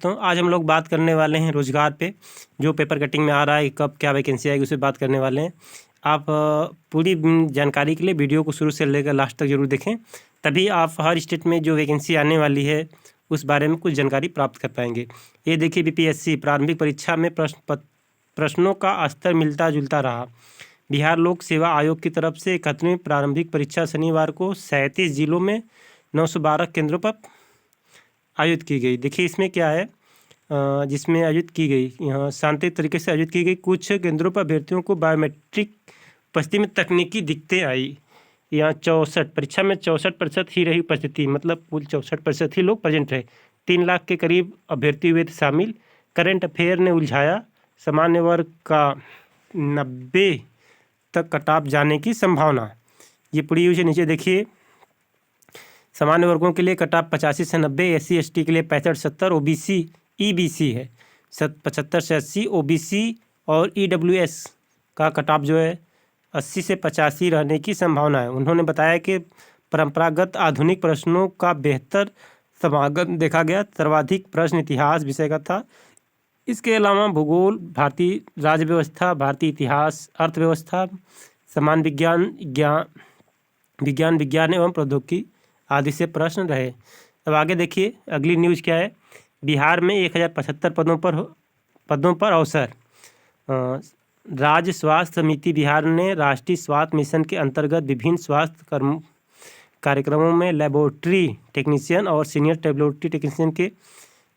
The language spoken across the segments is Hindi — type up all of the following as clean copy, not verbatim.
दोस्तों, आज हम लोग बात करने वाले हैं रोज़गार पे। जो पेपर कटिंग में आ रहा है, कब क्या वैकेंसी आएगी, उसे बात करने वाले हैं। आप पूरी जानकारी के लिए वीडियो को शुरू से लेकर लास्ट तक जरूर देखें, तभी आप हर स्टेट में जो वैकेंसी आने वाली है उस बारे में कुछ जानकारी प्राप्त कर पाएंगे। ये देखिए, बीपीएससी प्रारंभिक परीक्षा में प्रश्नों का स्तर मिलता जुलता रहा। बिहार लोक सेवा आयोग की तरफ से 71वीं प्रारंभिक परीक्षा शनिवार को 37 जिलों में 912 केंद्रों पर आयोजित की गई। देखिए इसमें क्या है, जिसमें आयोजित की गई, यहाँ शांतियुत तरीके से आयोजित की गई। कुछ केंद्रों पर अभ्यर्थियों को बायोमेट्रिक उपस्थिति में तकनीकी दिक्कतें आई। यहाँ 64 परीक्षा में 64% ही रही उपस्थिति, मतलब कुल 64% ही लोग प्रेजेंट रहे। 3 लाख के करीब अभ्यर्थी हुए थे शामिल। करंट अफेयर ने उलझाया, सामान्य वर्ग का 90 तक कटाप जाने की संभावना। ये पूरी यूज नीचे देखिए, सामान्य वर्गों के लिए कटाप 85 से 90, SC/ST के लिए 65-70, OBC EBC है 75 से 80, OBC और EWS का कटाप जो है 80 से 85 रहने की संभावना है। उन्होंने बताया कि परंपरागत आधुनिक प्रश्नों का बेहतर समागम देखा गया। सर्वाधिक प्रश्न इतिहास विषय का था। इसके अलावा भूगोल, भारतीय राज्य व्यवस्था, भारतीय इतिहास, अर्थव्यवस्था, सामान्य विज्ञान एवं प्रौद्योगिकी आदि से प्रश्न रहे। अब आगे देखिए, अगली न्यूज़ क्या है। बिहार में 1075 पदों पर अवसर। राज्य स्वास्थ्य समिति बिहार ने राष्ट्रीय स्वास्थ्य मिशन के अंतर्गत विभिन्न स्वास्थ्य कार्यक्रमों में लेबोरेटरी टेक्नीशियन और सीनियर लेबोरेटरी टेक्नीशियन के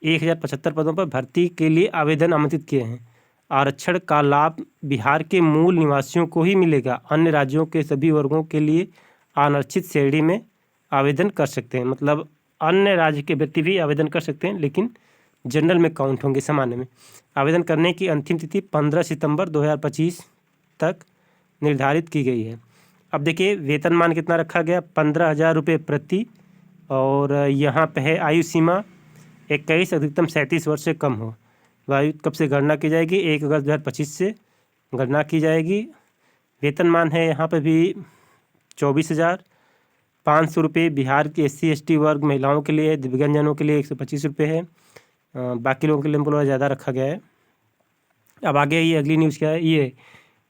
1075 पदों पर भर्ती के लिए आवेदन आमंत्रित किए हैं। आरक्षण का लाभ बिहार के मूल निवासियों को ही मिलेगा। अन्य राज्यों के सभी वर्गों के लिए अनारक्षित श्रेणी में आवेदन कर सकते हैं। मतलब अन्य राज्य के व्यक्ति भी आवेदन कर सकते हैं, लेकिन जनरल में काउंट होंगे, सामान्य में। आवेदन करने की अंतिम तिथि 15 सितंबर 2025 तक निर्धारित की गई है। अब देखिए, वेतनमान कितना रखा गया, 15,000 रुपये प्रति। और यहाँ पे है आयु सीमा 21, अधिकतम 37 वर्ष से कम हो। आयु कब से गणना की जाएगी, 1 अगस्त 2025 से गणना की जाएगी। वेतनमान है यहाँ पे भी 24,500 रुपये। बिहार के SC/ST वर्ग महिलाओं के लिए, दिव्यांगजनों के लिए 125 रुपये है। बाकी लोगों के लिए थोड़ा ज़्यादा रखा गया है। अब आगे ये अगली न्यूज़ क्या है, ये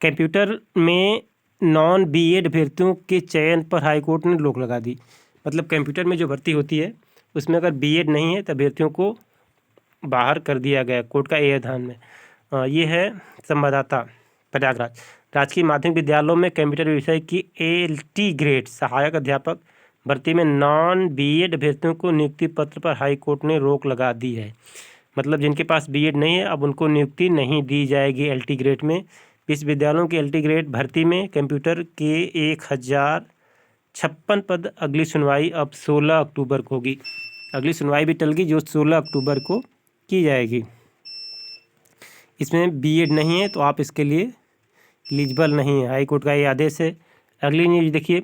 कंप्यूटर में नॉन BEd अभ्यर्थियों के चयन पर हाईकोर्ट ने रोक लगा दी। मतलब कंप्यूटर में जो भर्ती होती है उसमें अगर BEd नहीं है तो अभ्यर्थियों को बाहर कर दिया गया कोर्ट का ये ध्यान में। ये है संवाददाता प्रयागराज। राजकीय माध्यमिक विद्यालयों में कंप्यूटर विषय की LT ग्रेड सहायक अध्यापक भर्ती में नॉन BEd अभ्यर्थियों को नियुक्ति पत्र पर हाईकोर्ट ने रोक लगा दी है। मतलब जिनके पास BEd नहीं है, अब उनको नियुक्ति नहीं दी जाएगी LT ग्रेड में। विश्वविद्यालयों के LT ग्रेड भर्ती में कंप्यूटर के 1056 पद। अगली सुनवाई अब 16 अक्टूबर को होगी। अगली सुनवाई भी टल गई, जो 16 अक्टूबर को की जाएगी। इसमें BEd नहीं है तो आप इसके लिए एलिजिबल नहीं है, हाईकोर्ट का ये आदेश है। अगली न्यूज़ देखिए,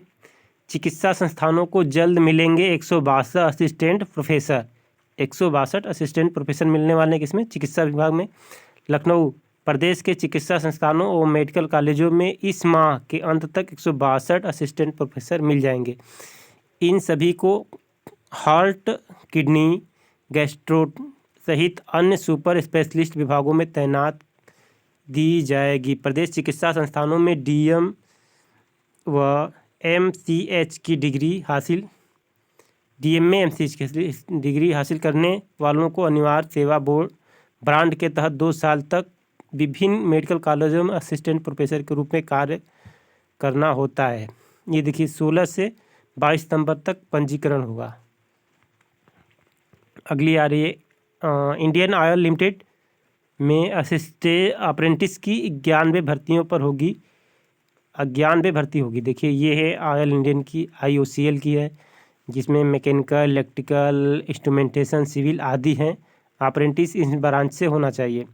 चिकित्सा संस्थानों को जल्द मिलेंगे 162 असिस्टेंट प्रोफेसर। 162 असिस्टेंट प्रोफेसर मिलने वाले हैं किसमें, चिकित्सा विभाग में। लखनऊ, प्रदेश के चिकित्सा संस्थानों और मेडिकल कॉलेजों में इस माह के अंत तक 162 असिस्टेंट प्रोफेसर मिल जाएंगे। इन सभी को हार्ट, किडनी, गैस्ट्रो सहित अन्य सुपर स्पेशलिस्ट विभागों में तैनात दी जाएगी। प्रदेश चिकित्सा संस्थानों में DM व MCH की डिग्री हासिल, DM में MCH की डिग्री हासिल करने वालों को अनिवार्य सेवा बोर्ड ब्रांड के तहत 2 साल तक विभिन्न मेडिकल कॉलेजों में असिस्टेंट प्रोफेसर के रूप में कार्य करना होता है। ये देखिए, 16 से 22 सितंबर तक पंजीकरण होगा। अगली आ रही है, इंडियन ऑयल लिमिटेड में अप्रेंटिस की 91 भर्तियों पर होगी, 91 भर्ती होगी। देखिए, ये है ऑयल इंडियन की, IOCL की है, जिसमें मैकेनिकल, इलेक्ट्रिकल, इंस्ट्रूमेंटेशन, सिविल आदि हैं। अप्रेंटिस इस ब्रांच से होना चाहिए।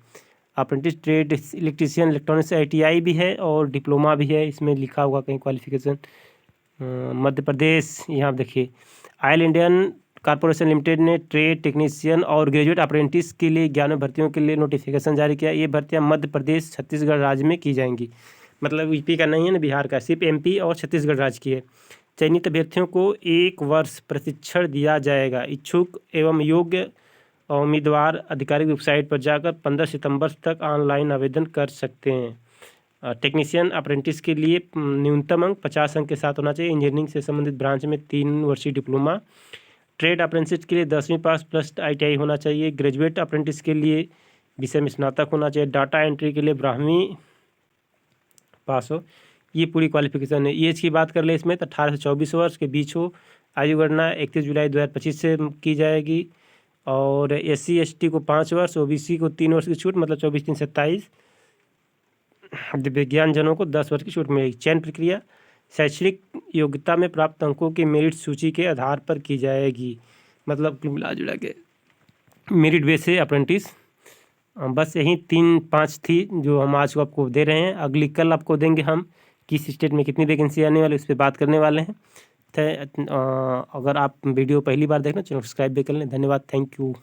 Apprentice trade electrician, electronics ITI भी है और डिप्लोमा भी है। इसमें लिखा होगा कहीं क्वालिफिकेशन। मध्य प्रदेश, यहाँ देखिए, ऑयल इंडियन कॉर्पोरेशन लिमिटेड ने ट्रेड टेक्नीशियन और ग्रेजुएट अप्रेंटिस के लिए 91 भर्तियों के लिए नोटिफिकेशन जारी किया। ये भर्तियां मध्य प्रदेश, छत्तीसगढ़ राज्य में की जाएंगी। मतलब यूपी का नहीं है ना, बिहार का, सिर्फ MP और छत्तीसगढ़ राज्य की है। चयनित अभ्यर्थियों को 1 वर्ष प्रशिक्षण दिया जाएगा। इच्छुक एवं योग्य और उम्मीदवार आधिकारिक वेबसाइट पर जाकर 15 सितंबर तक ऑनलाइन आवेदन कर सकते हैं। टेक्नीशियन अप्रेंटिस के लिए न्यूनतम अंक 50 अंक के साथ होना चाहिए। इंजीनियरिंग से संबंधित ब्रांच में 3 वर्षीय डिप्लोमा। ट्रेड अप्रेंटिस के लिए 10वीं पास प्लस ITI होना चाहिए। ग्रेजुएट अप्रेंटिस के लिए विषय में स्नातक होना चाहिए। डाटा एंट्री के लिए 12वीं पास हो। ये पूरी क्वालिफिकेशन है। एज की बात कर ले इसमें तो 18 से 24 वर्ष के बीच हो। आयु गणना 31 जुलाई 2025 से की जाएगी। और SC ST को 5 वर्ष, OBC को 3 वर्ष की छूट, मतलब 24 3 27। दिव्यांगजनों को 10 वर्ष की छूट मिलेगी। चयन प्रक्रिया शैक्षणिक योग्यता में प्राप्त अंकों की मेरिट सूची के आधार पर की जाएगी, मतलब मिला जुला के मेरिट बेस से अप्रेंटिस। बस यही 3-5 थी जो हम आज को आपको दे रहे हैं। अगली कल आपको देंगे हम किस स्टेट में कितनी वैकेंसी आने वाली, उस पर बात करने वाले हैं। अगर आप वीडियो पहली बार देख रहे हैं चैनल सब्सक्राइब भी कर लें। धन्यवाद, थैंक यू।